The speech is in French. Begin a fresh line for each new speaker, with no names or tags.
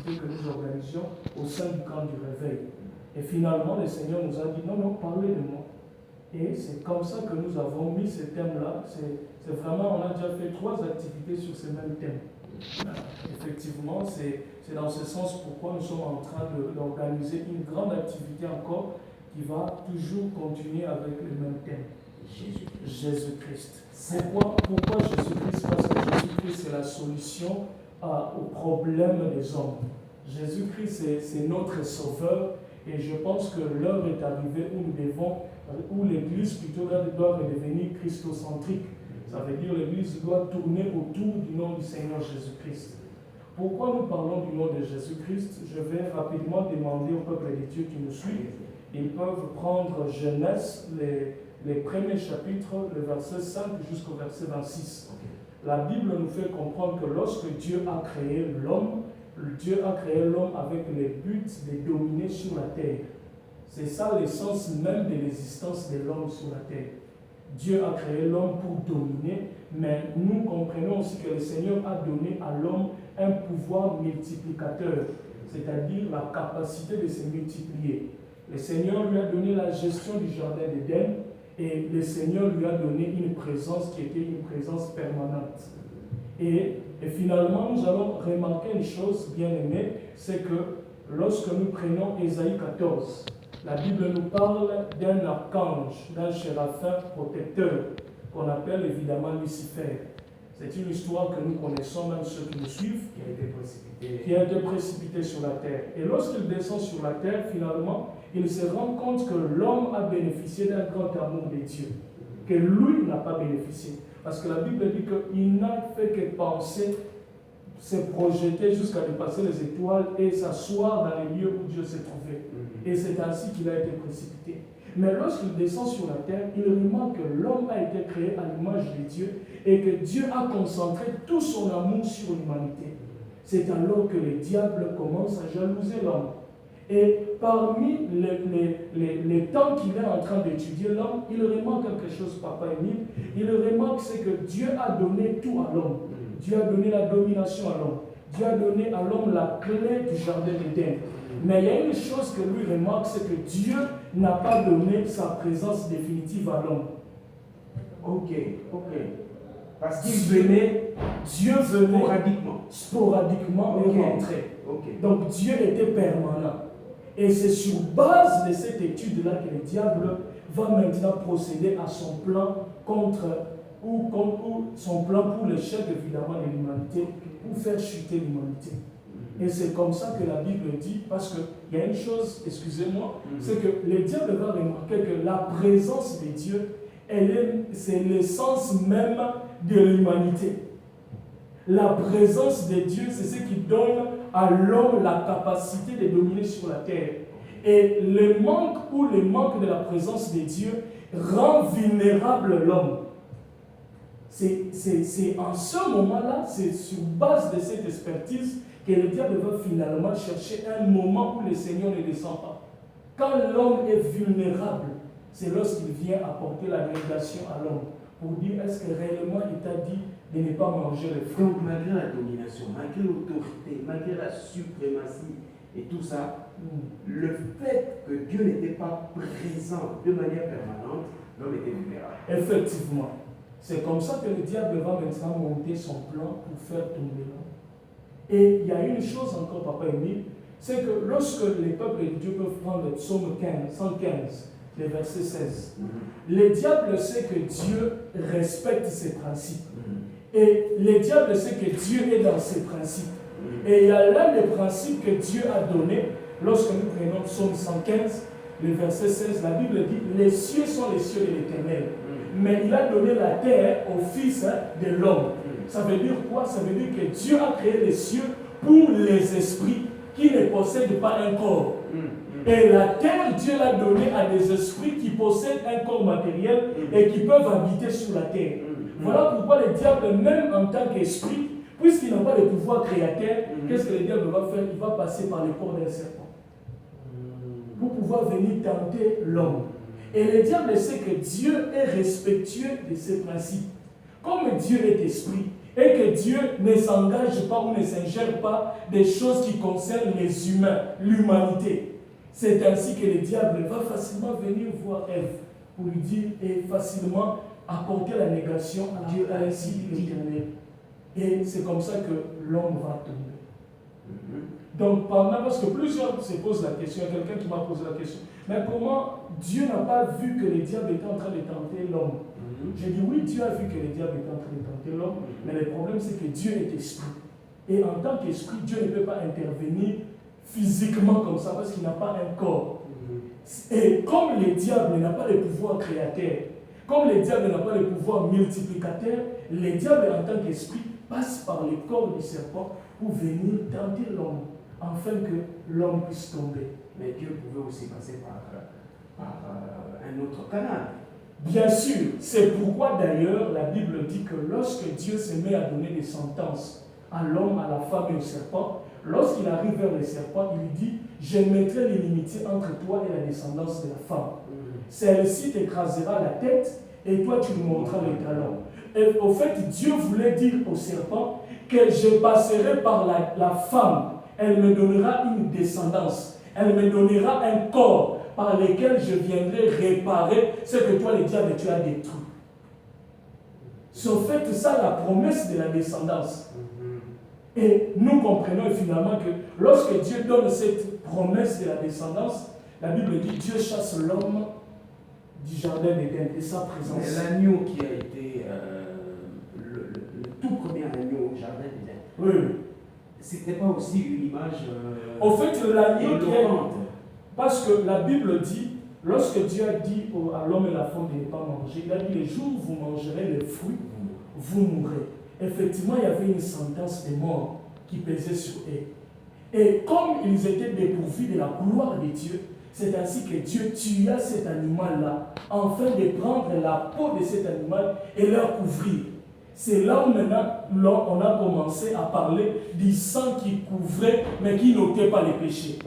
activités que nous organisions au sein du camp du réveil. Et finalement, le Seigneur nous a dit, non, parlez de moi. Et c'est comme ça que nous avons mis ce thème-là. C'est vraiment, on a déjà fait 3 activités sur ce même thème. Effectivement, c'est dans ce sens pourquoi nous sommes en train d'organiser une grande activité encore qui va toujours continuer avec le même thème. Jésus-Christ. Pourquoi Jésus-Christ? Parce que Jésus-Christ c'est la solution aux problèmes des hommes. Jésus-Christ c'est notre sauveur et je pense que l'heure est arrivée où l'Église plutôt doit redevenir christocentrique. Ça veut dire l'Église doit tourner autour du nom du Seigneur Jésus-Christ. Pourquoi nous parlons du nom de Jésus-Christ? Je vais rapidement demander au peuple de Dieu qui nous suit. Ils peuvent prendre Genèse, les premiers chapitres, le verset 5 jusqu'au verset 26. La Bible nous fait comprendre que lorsque Dieu a créé l'homme avec le but de dominer sur la terre. C'est ça l'essence même de l'existence de l'homme sur la terre. Dieu a créé l'homme pour dominer, mais nous comprenons aussi que le Seigneur a donné à l'homme un pouvoir multiplicateur, c'est-à-dire la capacité de se multiplier. Le Seigneur lui a donné la gestion du jardin d'Éden et le Seigneur lui a donné une présence qui était une présence permanente. Et finalement, nous allons remarquer une chose bien aimée, c'est que lorsque nous prenons Ésaïe 14, la Bible nous parle d'un archange, d'un séraphin protecteur, qu'on appelle évidemment Lucifer. C'est une histoire que nous connaissons, même ceux qui nous suivent, qui a été précipité sur la terre. Et lorsqu'il descend sur la terre, finalement, il se rend compte que l'homme a bénéficié d'un grand amour de Dieu, que lui n'a pas bénéficié. Parce que la Bible dit qu'il n'a fait que penser, se projeter jusqu'à dépasser les étoiles et s'asseoir dans les lieux où Dieu s'est trouvé. Et c'est ainsi qu'il a été précipité. Mais lorsqu'il descend sur la terre, il remarque que l'homme a été créé à l'image de Dieu et que Dieu a concentré tout son amour sur l'humanité. C'est alors que le diable commence à jalouser l'homme. Et parmi les temps qu'il est en train d'étudier l'homme, il remarque quelque chose, Papa Émile. Il remarque c'est que Dieu a donné tout à l'homme. Dieu a donné la domination à l'homme. Dieu a donné à l'homme la clé du jardin d'Éden. Mais il y a une chose que lui remarque, c'est que Dieu n'a pas donné sa présence définitive à l'homme.
Ok. Parce qu'il venait,
Dieu venait sporadiquement
et
rentrait. Donc Dieu était permanent. Et c'est sur base de cette étude-là que le diable va maintenant procéder à son plan son plan pour l'échec évidemment de l'humanité, pour faire chuter l'humanité. Et c'est comme ça que la Bible dit, parce qu'il y a une chose, excusez-moi, c'est que le diable va remarquer que la présence de Dieu, c'est l'essence même de l'humanité. La présence de Dieu, c'est ce qui donne à l'homme la capacité de dominer sur la terre. Et le manque de la présence de Dieu rend vulnérable l'homme. C'est en ce moment-là, c'est sur base de cette expertise que le diable va finalement chercher un moment où le Seigneur ne descend pas. Quand l'homme est vulnérable, c'est lorsqu'il vient apporter la négation à l'homme pour dire est-ce que réellement il t'a dit de ne pas manger les fruits.
Donc malgré la domination, malgré l'autorité, malgré la suprématie et tout ça, le fait que Dieu n'était pas présent de manière permanente, l'homme était vulnérable.
Effectivement. C'est comme ça que le diable va maintenant monter son plan pour faire tomber l'homme. Et il y a une chose encore, Papa Émile, c'est que lorsque les peuples de Dieu peuvent prendre le psaume 115, le verset 16, le diable sait que Dieu respecte ses principes. Et le diable sait que Dieu est dans ses principes. Et il y a l'un des principes que Dieu a donné, lorsque nous prenons psaume 115, le verset 16, la Bible dit, les cieux sont les cieux de l'Éternel. Mais il a donné la terre au Fils de l'homme. Ça veut dire quoi? Ça veut dire que Dieu a créé les cieux pour les esprits qui ne possèdent pas un corps. Et la terre, Dieu l'a donnée à des esprits qui possèdent un corps matériel et qui peuvent habiter sur la terre. Voilà pourquoi le diable, même en tant qu'esprit, puisqu'il n'a pas de pouvoir créateur, qu'est-ce que le diable va faire? Il va passer par le corps d'un serpent pour pouvoir venir tenter l'homme. Et le diable sait que Dieu est respectueux de ses principes. Comme Dieu est esprit, et que Dieu ne s'engage pas ou ne s'ingère pas des choses qui concernent les humains, l'humanité. C'est ainsi que le diable va facilement venir voir Ève pour lui dire et facilement apporter la négation à Dieu, à ainsi dit l'Éternel. Et c'est comme ça que l'homme va tomber. Donc, parce que plusieurs se posent la question, il y a quelqu'un qui m'a posé la question, mais comment Dieu n'a pas vu que le diable était en train de tenter l'homme? J'ai dit oui, Dieu a vu que le diable était en train de tenter l'homme, mais le problème c'est que Dieu est esprit. Et en tant qu'esprit, Dieu ne peut pas intervenir physiquement comme ça parce qu'il n'a pas un corps. Et comme le diable n'a pas le pouvoir créateur, comme le diable n'a pas le pouvoir multiplicateur, le diable en tant qu'esprit passe par le corps du serpent pour venir tenter l'homme, afin que l'homme puisse tomber.
Mais Dieu pouvait aussi passer par un autre canal.
Bien sûr, c'est pourquoi d'ailleurs la Bible dit que lorsque Dieu se met à donner des sentences à l'homme, à la femme et au serpent, lorsqu'il arrive vers le serpent, il dit « Je mettrai l'inimitié entre toi et la descendance de la femme. Celle-ci t'écrasera la tête et toi tu lui montreras les talons. » Et au fait, Dieu voulait dire au serpent que je passerai par la femme. Elle me donnera une descendance. Elle me donnera un corps par lequel je viendrai réparer ce que toi, le diable, tu as détruit. C'est au fait ça la promesse de la descendance. Et nous comprenons finalement que lorsque Dieu donne cette promesse de la descendance, la Bible dit Dieu chasse l'homme du jardin d'Éden et sa présence.
Mais l'agneau qui a été le tout premier agneau au jardin d'Éden,
oui.
C'était pas aussi une image
au fait, l'agneau qui est...
éloquente.
Parce que la Bible dit, lorsque Dieu a dit à l'homme et la femme de ne pas manger, il a dit, les jours où vous mangerez les fruits, vous mourrez. Effectivement, il y avait une sentence de mort qui pesait sur eux. Et comme ils étaient dépourvus de la gloire de Dieu, c'est ainsi que Dieu tua cet animal-là, afin de prendre la peau de cet animal et la couvrir. C'est là où maintenant on a commencé à parler du sang qui couvrait, mais qui n'ôtait pas les péchés.